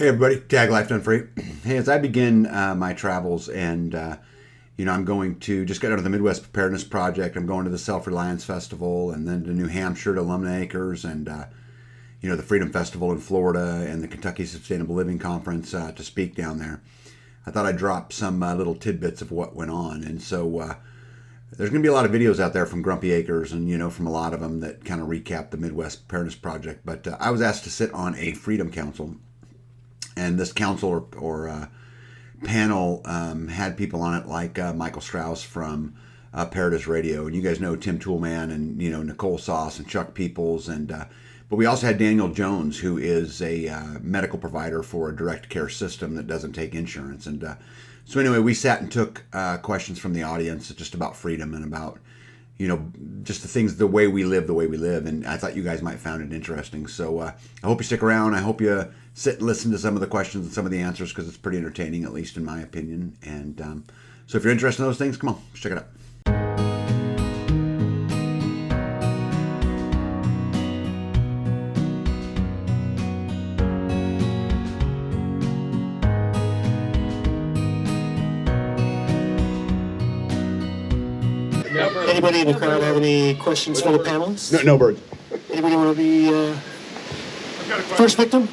Hey everybody, Tag Life Done Free. Hey, as I begin my travels and I'm going to just get out of the Midwest Preparedness Project. I'm going to the Self-Reliance Festival and then to New Hampshire to Lumina Acres and the Freedom Festival in Florida and the Kentucky Sustainable Living Conference to speak down there. I thought I'd drop some little tidbits of what went on. And so there's going to be a lot of videos out there from Grumpy Acres and, from a lot of them that kind of recap the Midwest Preparedness Project. But I was asked to sit on a Freedom Council. And this council or panel had people on it like Michael Strauss from Preparedness Radio. And you guys know Tim Toolman and, Nicole Sauce and Chuck Peoples. But we also had Daniel Jones, who is a medical provider for a direct care system that doesn't take insurance. And so anyway, we sat and took questions from the audience just about freedom and about, just the things, the way we live. And I thought you guys might find it interesting. So I hope you stick around. I hope you sit and listen to some of the questions and some of the answers because it's pretty entertaining, at least in my opinion. And so if you're interested in those things, come on, let's check it out. Anybody in the crowd have any questions for the panelists? No birds. Anybody want to be first victim?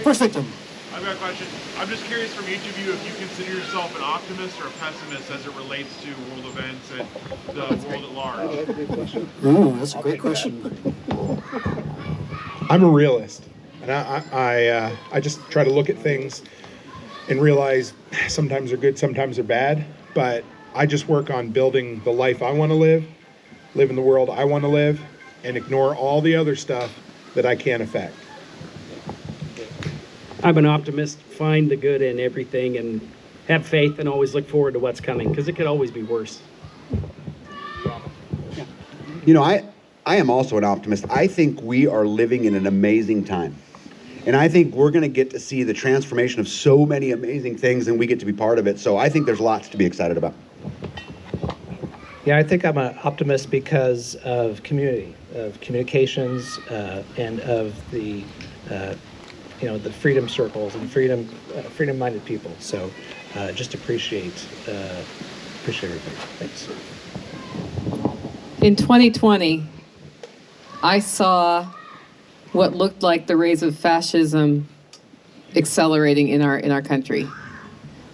First victim. I've got a question. I'm just curious from each of you if you consider yourself an optimist or a pessimist as it relates to world events and the world at large. Ooh, that's a great question. I'm a realist, and I just try to look at things and realize sometimes they're good, sometimes they're bad, but I just work on building the life I want to live in the world I want to live, and ignore all the other stuff that I can't affect. I'm an optimist, find the good in everything and have faith and always look forward to what's coming because it could always be worse. I am also an optimist. I think we are living in an amazing time. And I think we're going to get to see the transformation of so many amazing things and we get to be part of it. So I think there's lots to be excited about. Yeah, I think I'm an optimist because of community, of communications, and of the the freedom circles and freedom-minded people. So just appreciate everything. Thanks. In 2020, I saw what looked like the rays of fascism accelerating in our country.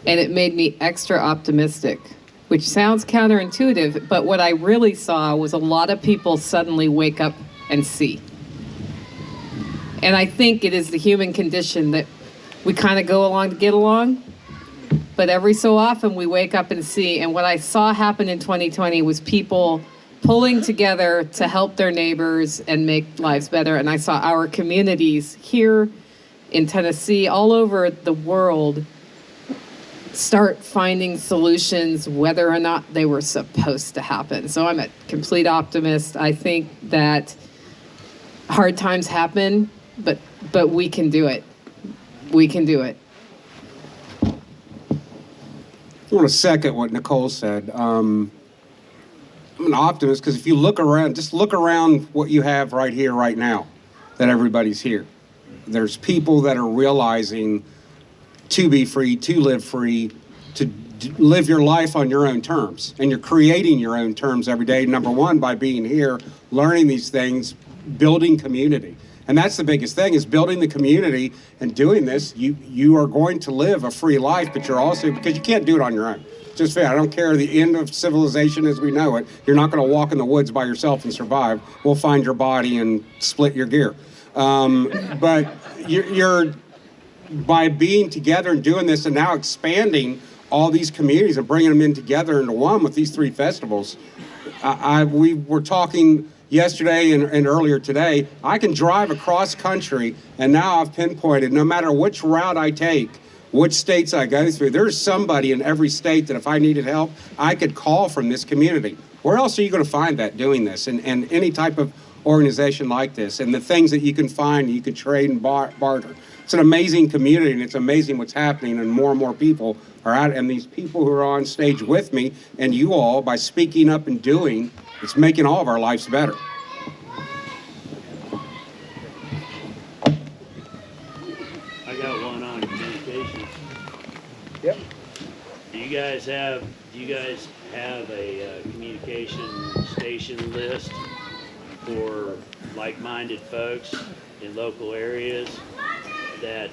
And it made me extra optimistic, which sounds counterintuitive, but what I really saw was a lot of people suddenly wake up and see. And I think it is the human condition that we kind of go along to get along, but every so often we wake up and see. And what I saw happen in 2020 was people pulling together to help their neighbors and make lives better. And I saw our communities here in Tennessee, all over the world, start finding solutions whether or not they were supposed to happen. So I'm a complete optimist. I think that hard times happen, but we can do it. We can do it. I want to second what Nicole said. I'm an optimist because if you look around, just look around what you have right here, right now, that everybody's here. There's people that are realizing to be free, to live free, to live your life on your own terms. And you're creating your own terms every day, number one, by being here, learning these things, building community. And that's the biggest thing, is building the community and doing this. You are going to live a free life, but you're also, because you can't do it on your own. Just fair. I don't care the end of civilization as we know it. You're not going to walk in the woods by yourself and survive. We'll find your body and split your gear. But you're by being together and doing this and now expanding all these communities and bringing them in together into one with these three festivals. We were talking yesterday and earlier today. I can drive across country, and now I've pinpointed, no matter which route I take, which states I go through, there's somebody in every state that if I needed help, I could call from this community. Where else are you going to find that doing this? And any type of organization like this, and the things that you can find, you can trade and barter. It's an amazing community, and it's amazing what's happening, and more people are out, and these people who are on stage with me, and you all, by speaking up and doing, it's making all of our lives better. I got one. on communications. Yep. Do you guys have a communication station list for like-minded folks in local areas that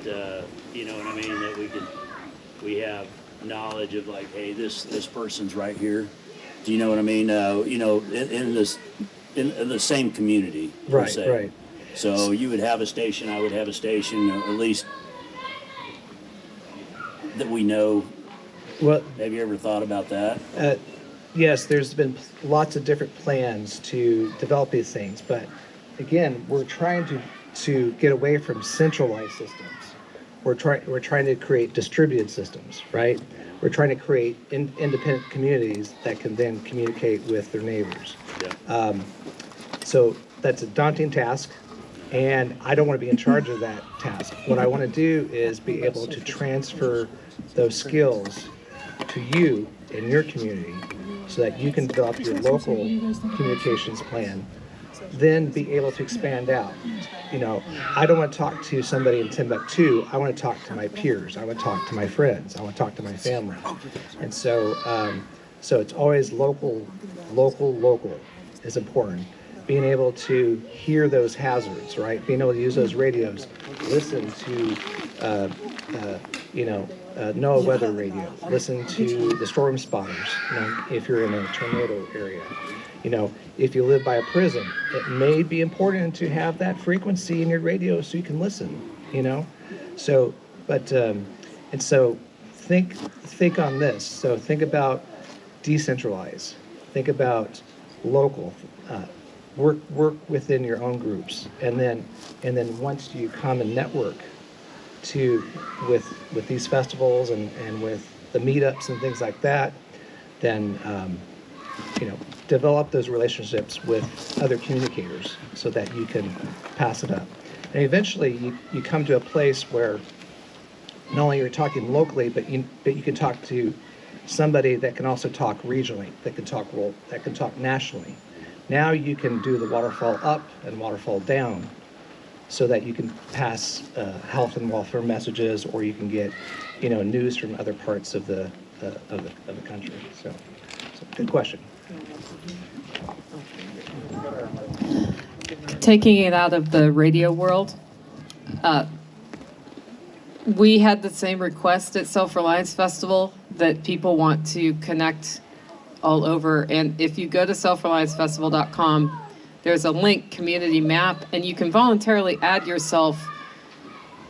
you know what I mean, that we have knowledge of, like, hey, this person's right here. Do you know what I mean? You know, in the same community, per Right, se. right. So you would have a station, I would have a station, or at least that we know. Well, Have you ever thought about that? yes, there's been lots of different plans to develop these things, but again, we're trying to get away from centralized systems. We're trying to create distributed systems, right? We're trying to create independent communities that can then communicate with their neighbors. Yeah. So that's a daunting task, and I don't want to be in charge of that task. What I want to do is be able to transfer those skills to you in your community so that you can develop your local communications plan, then be able to expand out. You know, I don't want to talk to somebody in Timbuktu. I want to talk to my peers. I want to talk to my friends. I want to talk to my family. And so, so it's always local is important. Being able to hear those hazards, right? Being able to use those radios, listen to, NOAA weather radio, listen to the storm spotters, you know, if you're in a tornado area. You know, if you live by a prison, it may be important to have that frequency in your radio so you can listen, you know? So, but, and so think on this. So think about decentralize, think about local, work within your own groups. And then once you come and network with these festivals and with the meetups and things like that, then, develop those relationships with other communicators so that you can pass it up. And eventually you come to a place where not only you're talking locally, but you can talk to somebody that can also talk regionally, that can talk nationally. Now you can do the waterfall up and waterfall down so that you can pass health and welfare messages, or you can get, news from other parts of the country. So good question. Taking it out of the radio world, we had the same request at Self-Reliance Festival that people want to connect all over. And if you go to selfreliancefestival.com, there's a link, community map, and you can voluntarily add yourself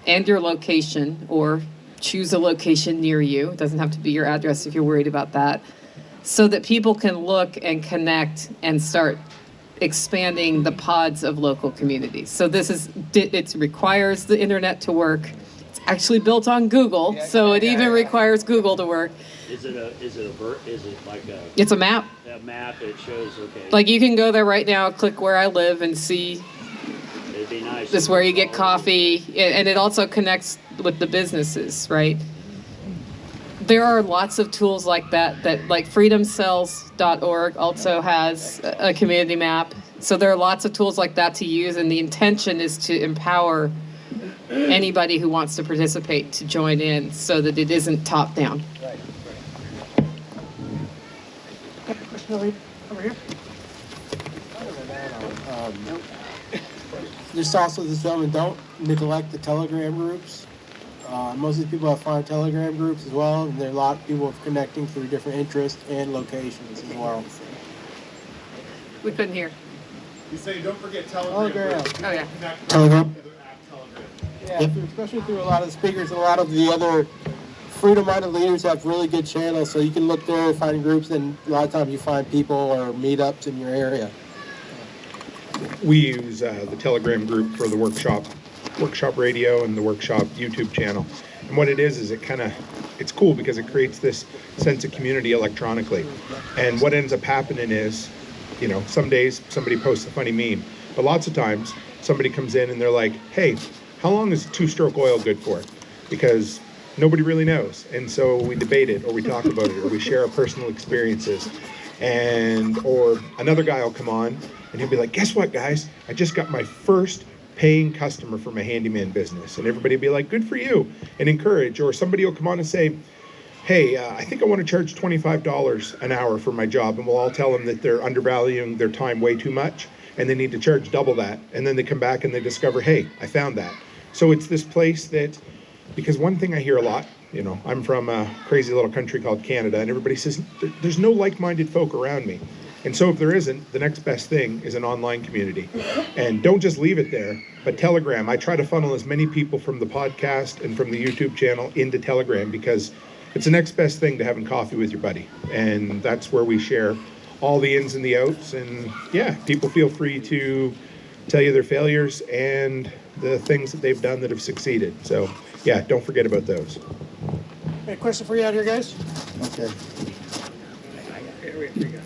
and your location, or choose a location near you. It doesn't have to be your address if you're worried about that, so that people can look and connect and start expanding the pods of local communities. So it requires the internet to work. It's actually built on Google, so it even requires Google to work. Is it like a? It's a map. A map that shows, okay. Like, you can go there right now, click where I live, and see. It'd be nice. This is where you get coffee, and it also connects with the businesses, right? There are lots of tools like that like freedomcells.org also has a community map. So there are lots of tools like that to use, and the intention is to empower anybody who wants to participate to join in so that it isn't top down. Right. Over here. Just also this gentleman, don't neglect the Telegram groups. Most of the people have found Telegram groups as well, and there are a lot of people connecting through different interests and locations as well. We couldn't hear. You say don't forget Telegram. Oh, yeah. Telegram? Yeah, especially through a lot of the speakers, and a lot of the other freedom-minded leaders have really good channels, so you can look there and find groups, and a lot of times you find people or meetups in your area. We use the Telegram group for the workshop radio and the workshop YouTube channel. And what it is it's cool because it creates this sense of community electronically. And what ends up happening is, some days somebody posts a funny meme, but lots of times somebody comes in and they're like, hey, how long is two-stroke oil good for? Because nobody really knows. And so we debate it, or we talk about it, or we share our personal experiences. Or another guy will come on and he'll be like, guess what, guys? I just got my first paying customer from a handyman business, and everybody will be like, good for you, and encourage. Or somebody will come on and say, hey, I think I want to charge $25 an hour for my job, and we'll all tell them that they're undervaluing their time way too much, and they need to charge double that. And then they come back and they discover, hey, I found that. So it's this place that, because one thing I hear a lot, you know, I'm from a crazy little country called Canada, and everybody says, there's no like-minded folk around me. And so if there isn't, the next best thing is an online community. And don't just leave it there, but Telegram. I try to funnel as many people from the podcast and from the YouTube channel into Telegram, because it's the next best thing to having coffee with your buddy. And that's where we share all the ins and the outs. And yeah, people feel free to tell you their failures and the things that they've done that have succeeded. So yeah, don't forget about those. Hey, question for you out here, guys? Okay.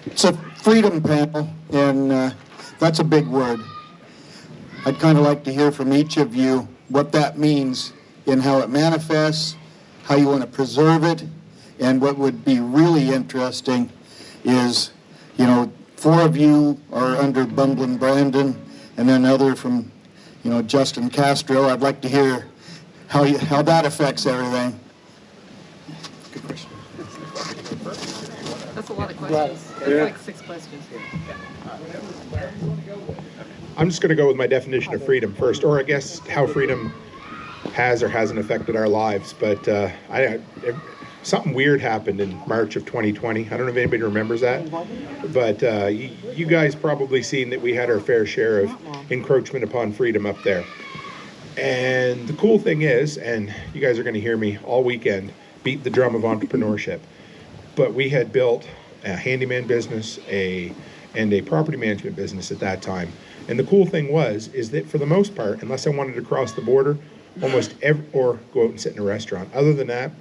It's a freedom panel, and that's a big word. I'd kind of like to hear from each of you what that means and how it manifests, how you want to preserve it, and what would be really interesting is, you know, 4 of you are under Bumblin' Brandon, and then another from, you know, Justin Castro. I'd like to hear how that affects everything. Good question. That's a lot of questions. That's like 6 questions. I'm just going to go with my definition of freedom first, or I guess how freedom has or hasn't affected our lives. But something weird happened in March of 2020. I don't know if anybody remembers that, but you guys probably seen that we had our fair share of encroachment upon freedom up there. And the cool thing is, and you guys are going to hear me all weekend beat the drum of entrepreneurship, but we had built a handyman business and a property management business at that time. And the cool thing is that for the most part, unless I wanted to cross the border, or go out and sit in a restaurant, other than that,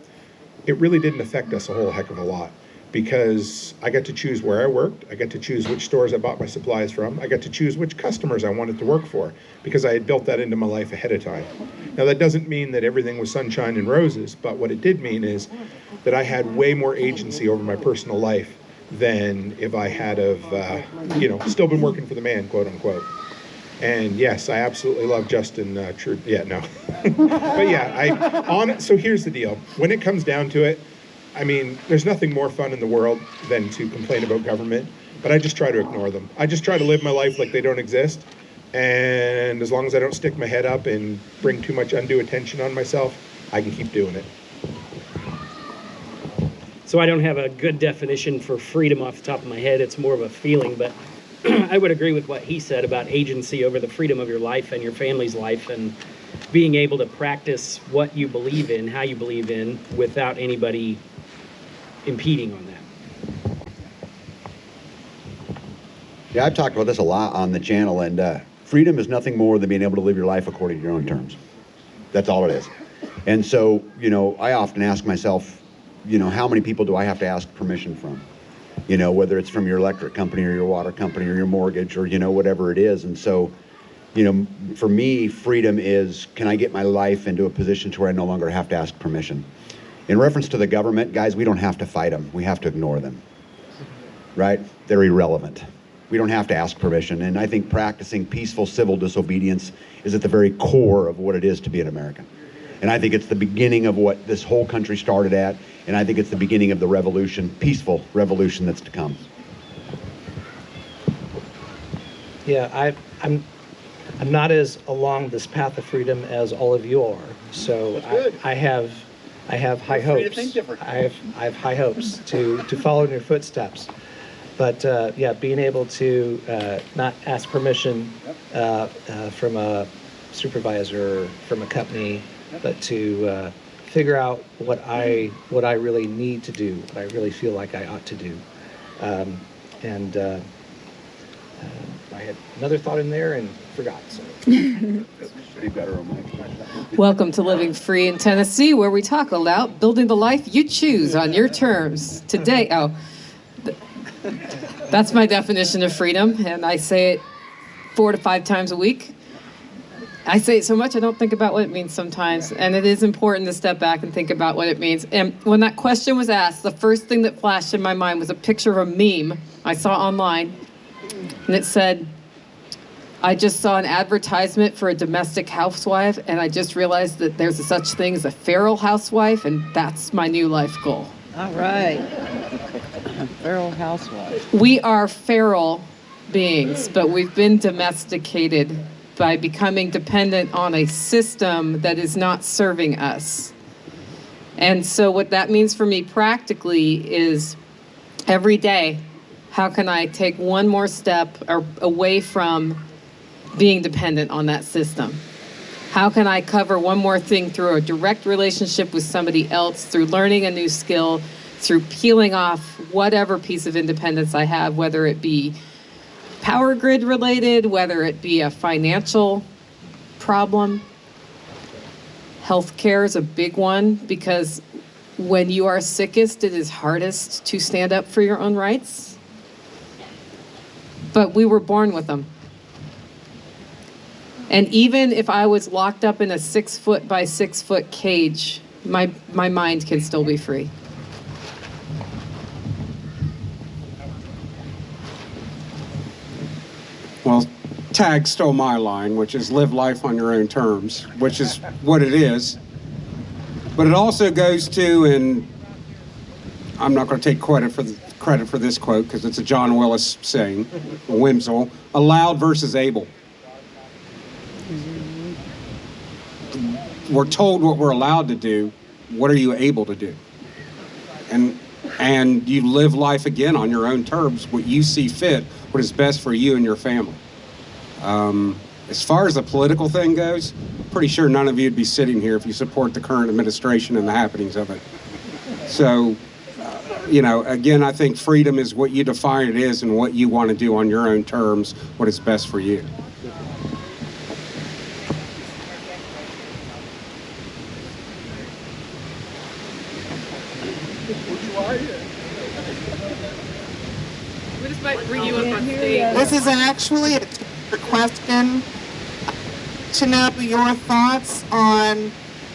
it really didn't affect us a whole heck of a lot, because I got to choose where I worked. I got to choose which stores I bought my supplies from. I got to choose which customers I wanted to work for, because I had built that into my life ahead of time. Now, that doesn't mean that everything was sunshine and roses, but what it did mean is that I had way more agency over my personal life than if I had still been working for the man, quote unquote. And yes, I absolutely love Justin Trudeau. Yeah, no. But yeah, so here's the deal. When it comes down to it, I mean, there's nothing more fun in the world than to complain about government, but I just try to ignore them. I just try to live my life like they don't exist. And as long as I don't stick my head up and bring too much undue attention on myself, I can keep doing it. So I don't have a good definition for freedom off the top of my head. It's more of a feeling, but I would agree with what he said about agency over the freedom of your life and your family's life, and being able to practice what you believe in, how you believe in, without anybody impeding on that. Yeah, I've talked about this a lot on the channel, and freedom is nothing more than being able to live your life according to your own terms. That's all it is. And so, you know, I often ask myself, you know, how many people do I have to ask permission from? You know, whether it's from your electric company or your water company or your mortgage or, you know, whatever it is. And so, you know, for me, freedom is, can I get my life into a position to where I no longer have to ask permission? In reference to the government, guys, we don't have to fight them. We have to ignore them, right? They're irrelevant. We don't have to ask permission. And I think practicing peaceful civil disobedience is at the very core of what it is to be an American. And I think it's the beginning of what this whole country started at. And I think it's the beginning of the revolution, peaceful revolution that's to come. Yeah, I'm not as along this path of freedom as all of you are. So I have high hopes. I have high hopes to follow in your footsteps. But yeah, being able to not ask permission from a supervisor, from a company, but to figure out what I really need to do, what I really feel like I ought to do. I had another thought in there and forgot. So. Welcome to Living Free in Tennessee, where we talk about building the life you choose on your terms. Today, that's my definition of freedom, and I say it 4 to 5 times a week. I say it so much I don't think about what it means sometimes, and it is important to step back and think about what it means. And when that question was asked, the first thing that flashed in my mind was a picture of a meme I saw online, and it said, I just saw an advertisement for a domestic housewife, and I just realized that there's a such thing as a feral housewife, and that's my new life goal. All right. Feral housewife. We are feral beings, but we've been domesticated by becoming dependent on a system that is not serving us. And so what that means for me practically is every day, how can I take one more step away from being dependent on that system? How can I cover one more thing through a direct relationship with somebody else, through learning a new skill, through peeling off whatever piece of independence I have, whether it be power grid related, whether it be a financial problem. Healthcare is a big one, because when you are sickest, it is hardest to stand up for your own rights. But we were born with them. And even if I was locked up in a 6 foot by 6 foot cage, my mind can still be free. Well, Tag stole my line, which is live life on your own terms, which is what it is. But it also goes to, and I'm not going to take credit for this quote because it's a John Willis saying, whimsical, allowed versus able. We're told what we're allowed to do. What are you able to do? And you live life again on your own terms, what you see fit, what is best for you and your family. As far as the political thing goes, pretty sure none of you would be sitting here if you support the current administration and the happenings of it. So, again, I think freedom is what you define it is and what you want to do on your own terms, what is best for you. We just might bring you up on stage. This is actually a question to know your thoughts on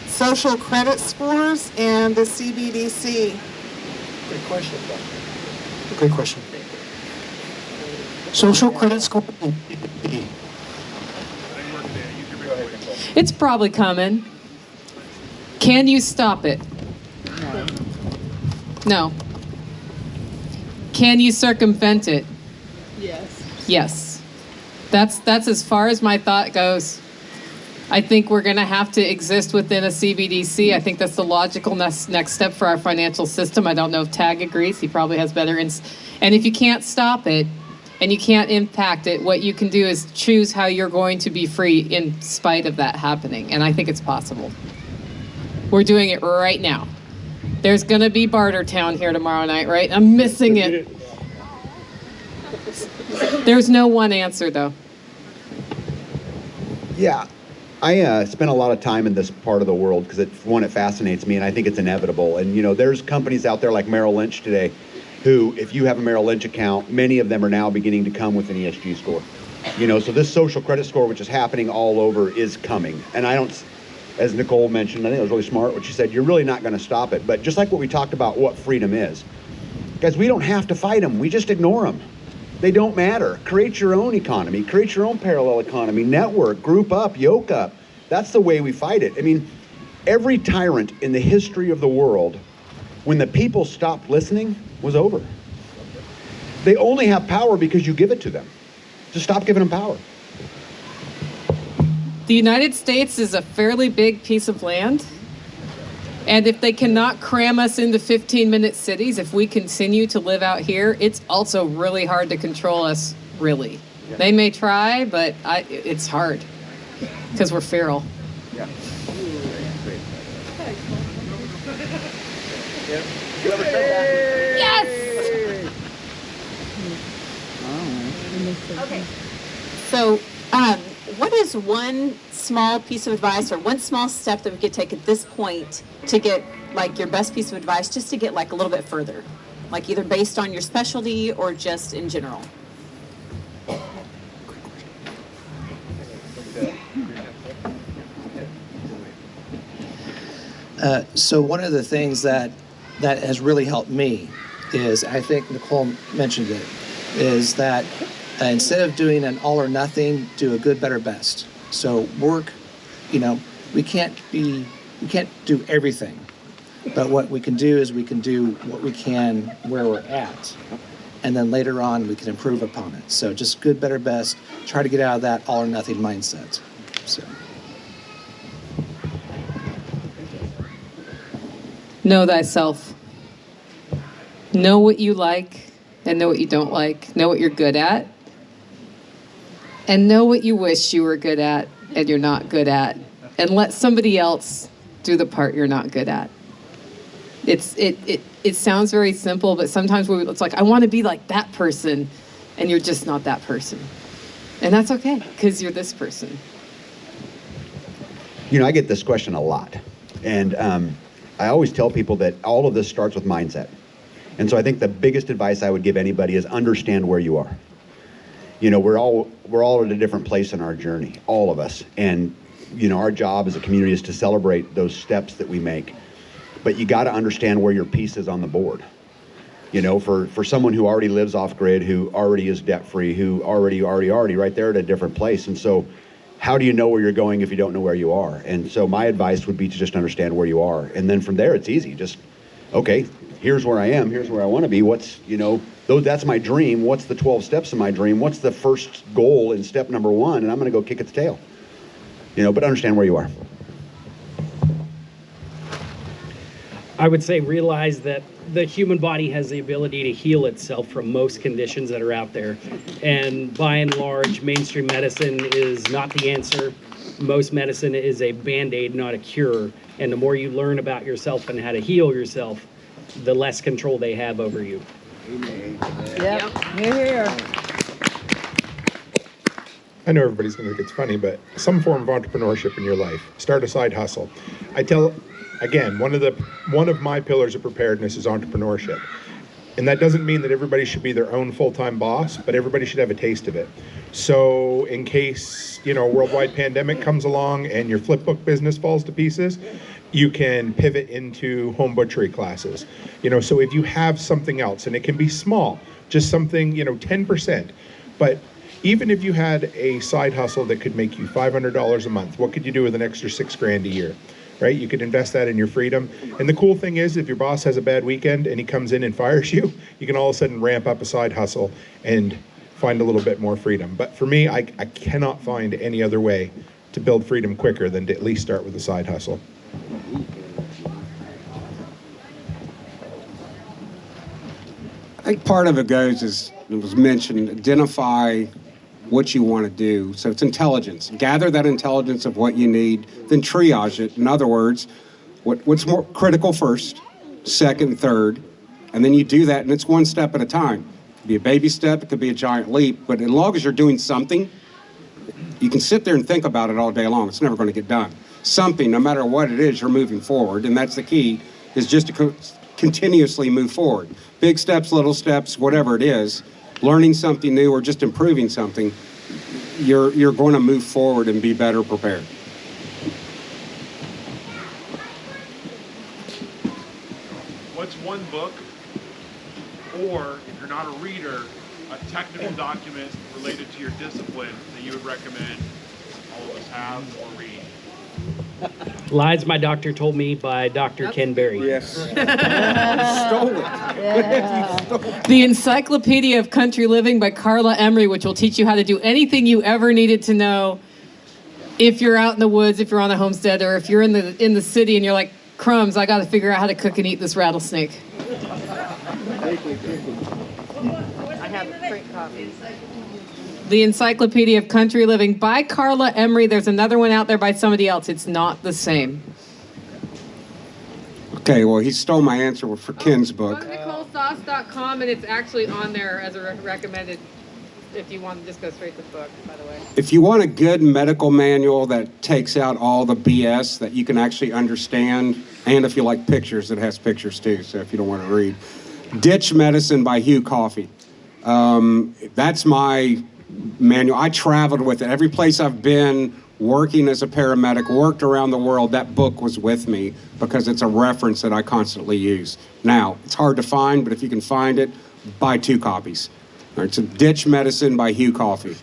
social credit scores and the CBDC. Great question. Great question. Social credit score. It's probably coming. Can you stop it? No. Can you circumvent it? Yes. Yes. That's as far as my thought goes. I think we're going to have to exist within a CBDC. I think that's the logical next step for our financial system. I don't know if Tag agrees. He probably has better and if you can't stop it and you can't impact it, what you can do is choose how you're going to be free in spite of that happening. And I think it's possible. We're doing it right now. There's going to be Bartertown here tomorrow night, right? I'm missing it. There's no one answer, though. Yeah, I spend a lot of time in this part of the world because it fascinates me, and I think it's inevitable. And, there's companies out there like Merrill Lynch today who, if you have a Merrill Lynch account, many of them are now beginning to come with an ESG score. So this social credit score, which is happening all over, is coming. And I don't, as Nicole mentioned, I think it was really smart what she said, you're really not going to stop it. But just like what we talked about, what freedom is, guys, we don't have to fight them. We just ignore them. They don't matter. Create your own economy. Create your own parallel economy. Network, group up, yoke up. That's the way we fight it. I mean, every tyrant in the history of the world, when the people stopped listening, was over. They only have power because you give it to them. Just stop giving them power. The United States is a fairly big piece of land. And if they cannot cram us into 15-minute cities, if we continue to live out here, it's also really hard to control us, really. Yeah. They may try, but it's hard because we're feral. Yeah. Yes! Okay. So, what is one small piece of advice or one small step that we could take at this point to get your best piece of advice just to get a little bit further, either based on your specialty or just in general? So one of the things that has really helped me is, I think Nicole mentioned it, is that Instead of doing an all or nothing, do a good, better, best. So work, we can't do everything. But what we can do is we can do what we can where we're at. And then later on, we can improve upon it. So just good, better, best. Try to get out of that all or nothing mindset. So. Know thyself. Know what you like and know what you don't like. Know what you're good at. And know what you wish you were good at and you're not good at. And let somebody else do the part you're not good at. It sounds very simple, but sometimes it's like, I want to be like that person, and you're just not that person. And that's okay, because you're this person. I get this question a lot. And I always tell people that all of this starts with mindset. And so I think the biggest advice I would give anybody is understand where you are. We're all at a different place in our journey, all of us. And, our job as a community is to celebrate those steps that we make. But you got to understand where your piece is on the board. For someone who already lives off grid, who already is debt free, who already right there at a different place. And so how do you know where you're going if you don't know where you are? And so my advice would be to just understand where you are. And then from there, it's easy. Just, okay, here's where I am. Here's where I want to be. That's my dream. What's the 12 steps of my dream? What's the first goal in step number 1? And I'm going to go kick its tail. But understand where you are. I would say realize that the human body has the ability to heal itself from most conditions that are out there. And by and large, mainstream medicine is not the answer. Most medicine is a Band-Aid, not a cure. And the more you learn about yourself and how to heal yourself, the less control they have over you. Yep. Here. I know everybody's going to think it's funny, but some form of entrepreneurship in your life. Start a side hustle. Again, one of my pillars of preparedness is entrepreneurship. And that doesn't mean that everybody should be their own full-time boss, but everybody should have a taste of it. So in case, a worldwide pandemic comes along and your flip book business falls to pieces, you can pivot into home butchery classes. So if you have something else, and it can be small, just something, 10%, but even if you had a side hustle that could make you $500 a month, what could you do with an extra $6,000 a year? Right? You could invest that in your freedom. And the cool thing is, if your boss has a bad weekend and he comes in and fires you, you can all of a sudden ramp up a side hustle and find a little bit more freedom. But for me, I cannot find any other way to build freedom quicker than to at least start with a side hustle. I think part of it goes, as it was mentioned, identify what you want to do. So it's intelligence. Gather that intelligence of what you need, then triage it. In other words, what's more critical first, second, third, and then you do that, and it's one step at a time. It could be a baby step, it could be a giant leap, but as long as you're doing something, you can sit there and think about it all day long. It's never going to get done. Something, no matter what it is, you're moving forward, and that's the key, is just to continuously move forward. Big steps, little steps, whatever it is, learning something new or just improving something, you're going to move forward and be better prepared. What's one book, or if you're not a reader, a technical document related to your discipline that you would recommend all of us have or read? Lies My Doctor Told Me by Dr. Ken Berry. Yes. Stole it. The Encyclopedia of Country Living by Carla Emery, which will teach you how to do anything you ever needed to know if you're out in the woods, if you're on a homestead, or if you're in the city and you're like, crumbs, I got to figure out how to cook and eat this rattlesnake. I have a print copy. The Encyclopedia of Country Living by Carla Emery. There's another one out there by somebody else. It's not the same. Okay, well, he stole my answer for Ken's book. Go to NicoleSauce.com, and it's actually on there as a recommended if you want to just go straight to the book, by the way. If you want a good medical manual that takes out all the BS that you can actually understand, and if you like pictures, it has pictures too, so if you don't want to read. Ditch Medicine by Hugh Coffey. That's my manual. I traveled with it. Every place I've been working as a paramedic, worked around the world, that book was with me because it's a reference that I constantly use. Now, it's hard to find, but if you can find it, buy 2 copies. All right, so Ditch Medicine by Hugh Coffey.